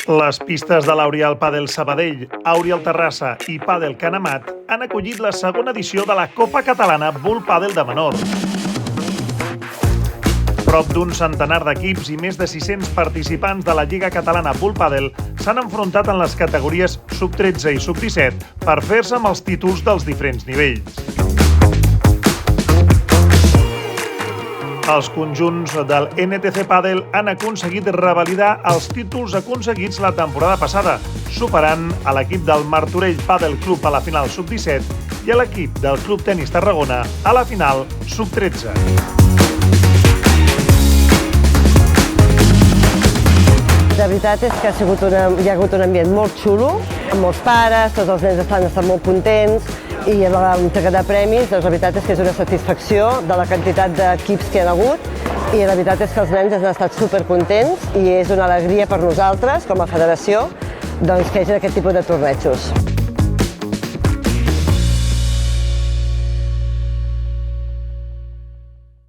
Les pistes de l'Aurial Padel Sabadell, Aurial Terrassa i Padel Canamat han acollit la segona edició de la Copa Catalana Bull Padel de menors. Prop d'un centenar d'equips i més de 600 participants de la Lliga Catalana Bull Padel s'han enfrontat en les categories sub-13 i sub-17 per fer-se amb els títols dels diferents nivells. Els conjunts del NTC Padel han aconseguit revalidar els títols aconseguits la temporada passada, superant a l'equip del Martorell Padel Club a la final sub-17 i a l'equip del Club Tenis Tarragona a la final sub-13. La veritat és que hi ha hagut un ambient molt xulo, amb molts pares, tots els nens estan molt contents i l'entrega de premis, doncs la veritat és que és una satisfacció de la quantitat d'equips que hi ha hagut i la veritat és que els nens han estat supercontents i és una alegria per nosaltres, com a federació, doncs, que hi hagi aquest tipus de tornejos.